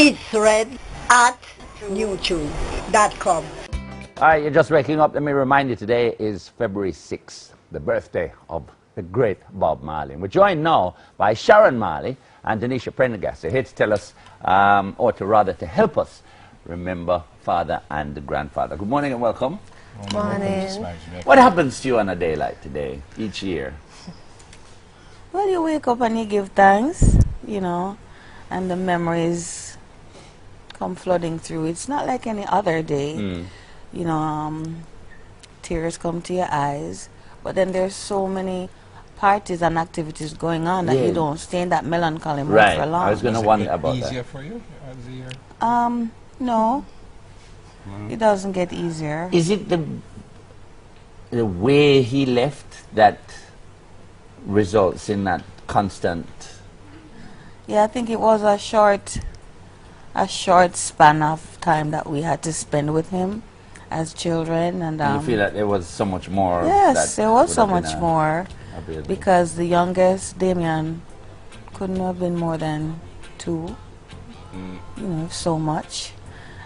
It's red at youtube.com. All right, you're just waking up. Let me remind you, today is February 6th, the birthday of the great Bob Marley. We're joined now by Sharon Marley and Denisha Prendergast. They're here to tell us, or to rather to help us remember father and grandfather. Good morning and welcome. Good morning. What happens to you on a day like today, each year? Well, you wake up and you give thanks, you know, and the memories come flooding through. It's not like any other day. You know, tears come to your eyes, but then there's so many parties and activities going on that you don't stay in that melancholy mood for long. I was going to wonder about that. Easier for you as the year? No. It doesn't get easier. Is it the way he left that results in that constant? Yeah, I think it was a short span of time that we had to spend with him as children, and you feel that there was so much more? Yes, there was so much more, because the youngest, Damien, couldn't have been more than 2. You know, so much,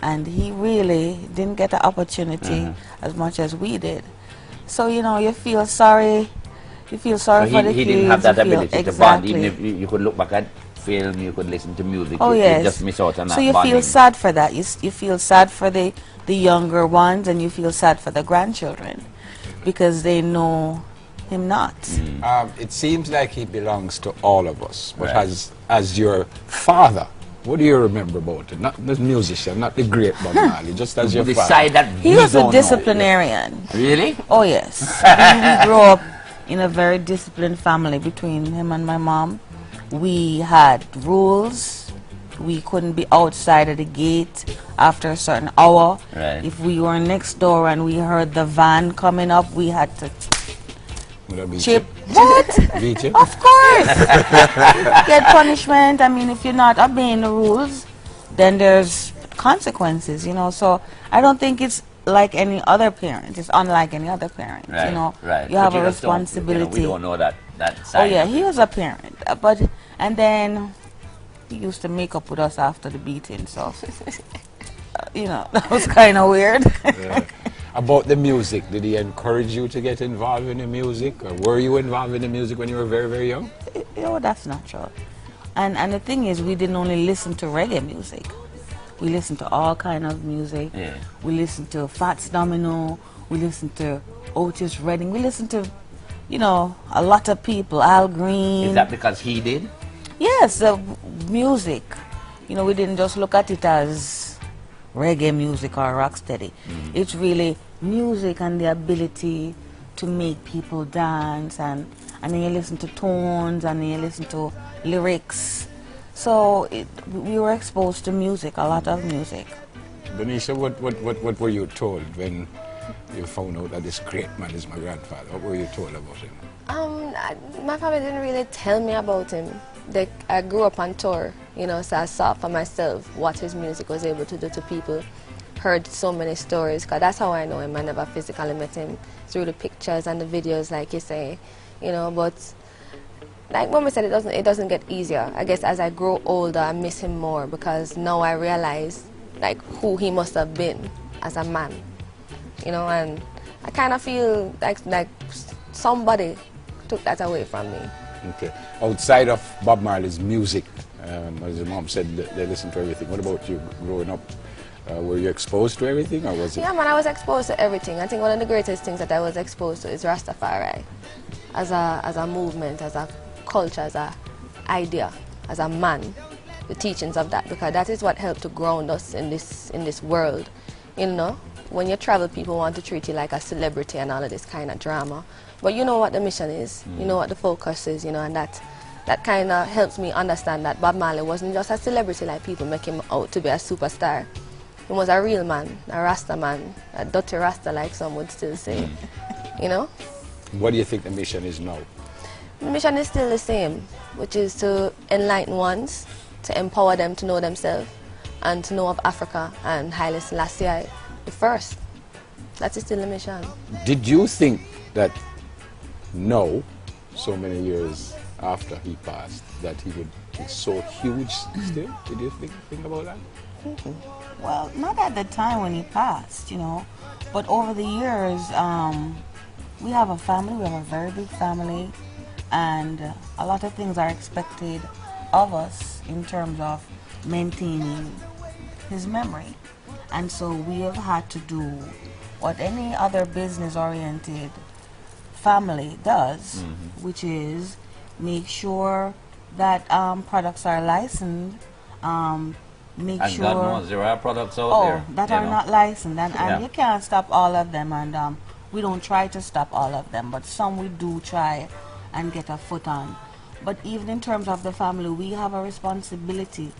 and he really didn't get the opportunity as much as we did. So you know, you feel sorry. You feel sorry for the kids. He didn't have that ability to bond. Even if you could look back at film, you could listen to music. Oh, you yes. just miss out on that. So you feel sad for that. You feel sad for the younger ones, and you feel sad for the grandchildren because they know him not. It seems like he belongs to all of us. But as your father, what do you remember about it? Not the musician, not the great Bob Marley, just as your father. That he was a disciplinarian. Really? Oh yes. We grew up in a very disciplined family between him and my mom. We had rules. We couldn't be outside of the gate after a certain hour. If we were next door and we heard the van coming up, we had to chip. What? Beat you? Of course. Get punishment. I mean, if you're not obeying the rules, then there's consequences, you know. So I don't think it's like any other parent. It's unlike any other parent, you know. You have a responsibility. We don't know that side. Oh yeah, he was a parent, and then he used to make up with us after the beating, so you know, that was kind of weird. About the music, did he encourage you to get involved in the music, or were you involved in the music when you were very, very young? You know, that's natural. And the thing is, we didn't only listen to reggae music. We listened to all kind of music. We listened to Fats Domino. We listened to Otis Redding. We listened to, you know, a lot of people. Al Green. Is that because he did? Yes, the music. You know, we didn't just look at it as reggae music or rocksteady. It's really music and the ability to make people dance, and then you listen to tones, and then you listen to lyrics. So we were exposed to music, a lot of music. Denisha, what were you told when you found out that this great man is my grandfather? What were you told about him? My family didn't really tell me about him. I grew up on tour, you know, so I saw for myself what his music was able to do to people. Heard so many stories, because that's how I know him. I never physically met him, through the pictures and the videos, like you say, you know. But like Mama said, it doesn't get easier. I guess as I grow older, I miss him more, because now I realize like who he must have been as a man, you know. And I kind of feel like somebody took that away from me. Okay. Outside of Bob Marley's music, as your mom said, they listen to everything. What about you growing up? Were you exposed to everything, or was it? Yeah, man, I was exposed to everything. I think one of the greatest things that I was exposed to is Rastafari, as a movement, as a culture, as an idea, as a man. The teachings of that, because that is what helped to ground us in this world. You know, when you travel, people want to treat you like a celebrity and all of this kind of drama. But you know what the mission is, you know what the focus is, you know, and that kind of helps me understand that Bob Marley wasn't just a celebrity like people make him out to be a superstar. He was a real man, a Rasta man, a dirty Rasta like some would still say, you know. What do you think the mission is now? The mission is still the same, which is to enlighten ones, to empower them to know themselves, and to know of Africa and Haile Selassie the first. That is still the mission. Did you think that now, so many years after he passed, that he would is so huge still? Did you think about that? Well, not at the time when he passed, you know, but over the years, we have a family, we have a very big family, and a lot of things are expected of us in terms of maintaining his memory. And so we have had to do what any other business-oriented family does, which is make sure that products are licensed, make and sure... God knows there are products out there. that are not licensed, and you can't stop all of them, and we don't try to stop all of them, but some we do try and get a foot on. But even in terms of the family, we have a responsibility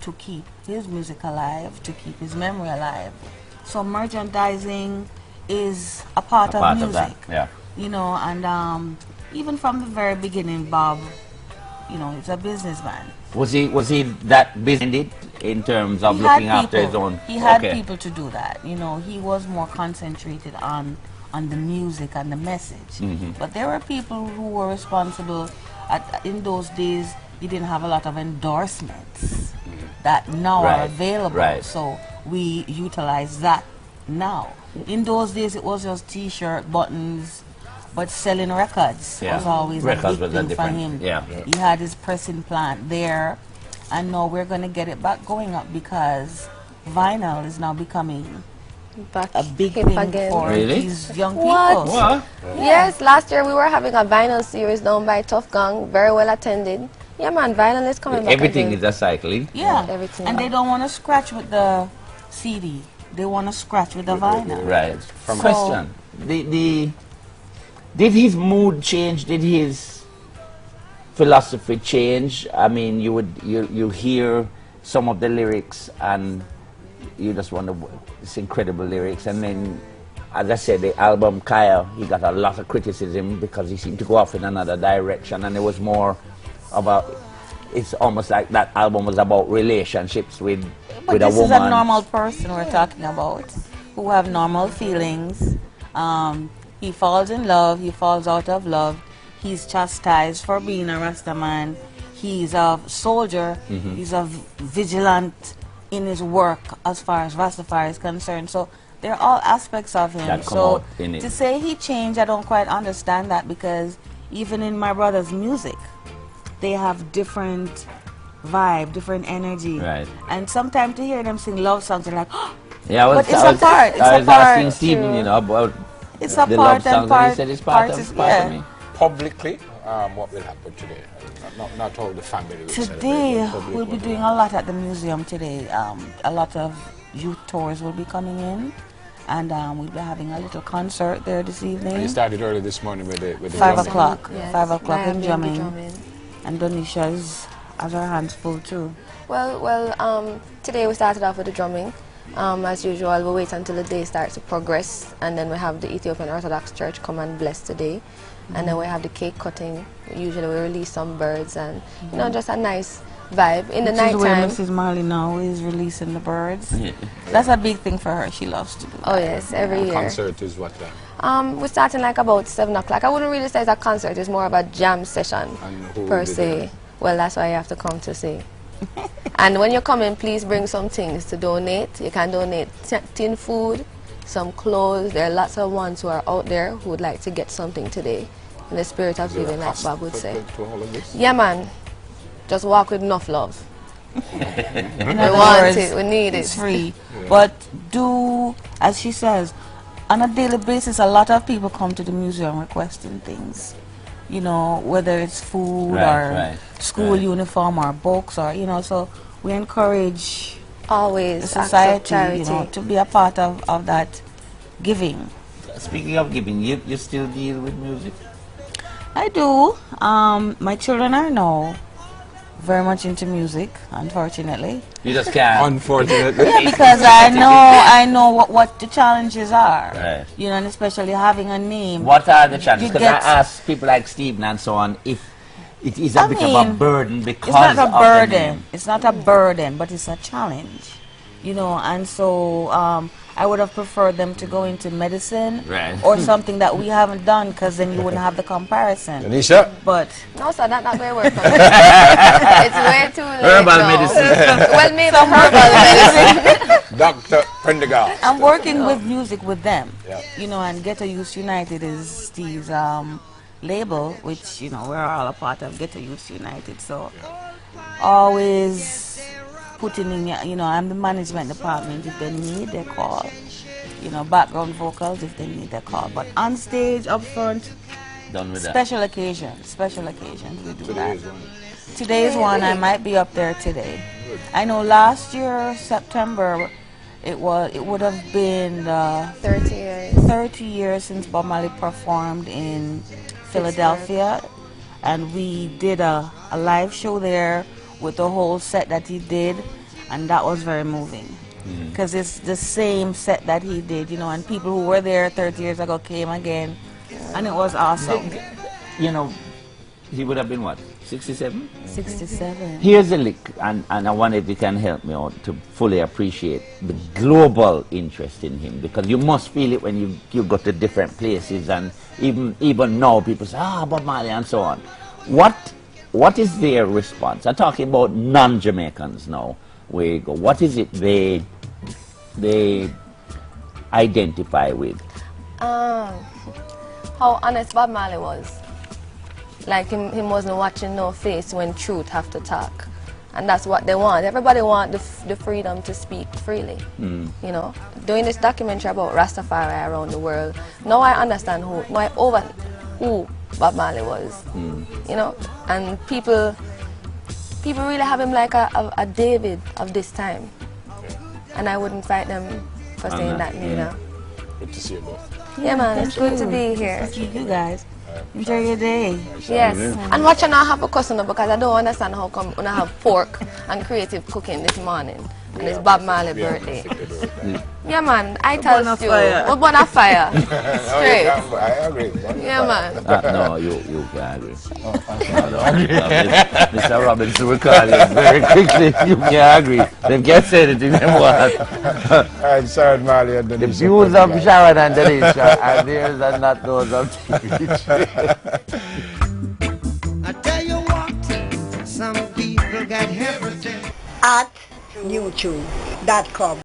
to keep his music alive, to keep his memory alive. So merchandising is a part of music. Of that, you know, and even from the very beginning, Bob, you know, he's a businessman. Was he that busy in terms of looking after his own? He had people to do that. You know, he was more concentrated on the music and the message. But there were people who were responsible. In those days, you didn't have a lot of endorsements that now are available. So we utilize that now. In those days, it was just T-shirt, buttons, but selling records was always a big thing for him. He had his pressing plant there, and now we're going to get it back going up because vinyl is now becoming a big thing again for these young people. What? Yes, last year we were having a vinyl series down by Tough Gang, very well attended. Yeah, man, vinyl is coming back. Everything is a cycling. Yeah, everything. And they don't want to scratch with the CD. They want to scratch with the vinyl. Right. Question: Did his mood change? Did his philosophy change? I mean, you hear some of the lyrics and you just wonder, it's incredible lyrics. And then, as I said, the album Kaya, he got a lot of criticism because he seemed to go off in another direction, and it was more about, it's almost like that album was about relationships with a woman. This is a normal person we're talking about, who have normal feelings. He falls in love, he falls out of love, he's chastised for being a Rasta man, he's a soldier, he's a vigilant in his work as far as Rastafari is concerned. So they're all aspects of him. So to say he changed, I don't quite understand that, because even in my brother's music, they have different vibe, different energy. Right. And sometimes to hear them sing love songs, they're like, oh, yeah, but it's a part. It's I a was part. asking Stephen, you know, about it's a the part love songs, and part. And he said it's part of me. Publicly, what will happen today? Not all the family will today, we'll be doing a lot at the museum today. A lot of youth tours will be coming in, and we'll be having a little concert there this evening. You started early this morning with the 5 o'clock. Yes. 5 o'clock in drumming. And Donisha has her hands full too. Well, today we started off with the drumming. As usual, we'll wait until the day starts to progress, and then we have the Ethiopian Orthodox Church come and bless today. And then we have the cake cutting. Usually we release some birds and, you know, just a nice vibe. In the night time. Mrs. Marley now is releasing the birds. That's a big thing for her. She loves to do that. Oh yes, every year. Concert is what time? We're starting like about 7 o'clock. I wouldn't really say it's a concert. It's more of a jam session per se. Well, that's why you have to come to see. And when you come in, please bring some things to donate. You can donate tin food, some clothes. There are lots of ones who are out there who would like to get something today in the spirit of giving, like Bob would say. Yeah, man. Just walk with enough love. We want it. We need it. It's free. But do, as she says, on a daily basis, a lot of people come to the museum requesting things. You know, whether it's food or school uniform or books, or, you know, so we encourage always the society, you know, to be a part of that giving. Speaking of giving, you still deal with music? I do. My children are now very much into music, unfortunately. You just can't. Unfortunately. Yeah, because I know what the challenges are. Right. You know, and especially having a name. What are the challenges? Because I ask people like Stephen and so on if it is a bit of a burden because it's not a of burden. the name. It's not a burden, but it's a challenge. you know, and so I would have preferred them to go into medicine Right. or something that we haven't done, because then you wouldn't have the comparison. Anisha? But No, sir, that's not going to work for me. It's way too late Herbal now. medicine. Well, maybe herbal medicine. Dr. Prendergast. I'm working with music with them, Yeah. you know, and Ghetto Youth United is Steve's label, which, you know, we're all a part of Ghetto Youth United. So always putting in, you know, I'm the management department. If they need, they call. You know, background vocals if they need, they call. But on stage, up front, Done with that. special occasions we do that. Today's one. Today's one, I might be up there today. I know last year, September, it would have been 30 years. 30 years since Bob Marley performed in Philadelphia, and we did a live show there with the whole set that he did, and that was very moving, because it's the same set that he did, you know, and people who were there 30 years ago came again, and it was awesome. You know, he would have been what, 67? 67. Here's a lick, and I wonder if you can help me out to fully appreciate the global interest in him, because you must feel it when you go to different places, and even now people say, Bob Marley and so on. What is their response? I'm talking about non-Jamaicans now. Where you go, what is it they identify with? How honest Bob Marley was. Like him wasn't watching no face when truth have to talk. And that's what they want. Everybody want the freedom to speak freely. You know, doing this documentary about Rastafari around the world, now I understand who Bob Marley was. You know, and people really have him like a David of this time. And I wouldn't fight them for saying that neither. Good to see you both. Yeah, man, it's good to be here. Thank you guys. Enjoy your day. Yes, and watch you not have a customer, because I don't understand how come when I have pork and creative cooking this morning, and it's Bob Marley birthday. Yeah, man, I tell you, we're born a fire. Straight. I agree. Yeah, man. No, you can't agree. Mr. Robinson will call you very quickly if you can't agree. They can't say anything they want. I'm sorry, Marley and The Denise. views of Sharon and Denisha are theirs and not those of TV. I tell you what, some people got everything. At youtube.com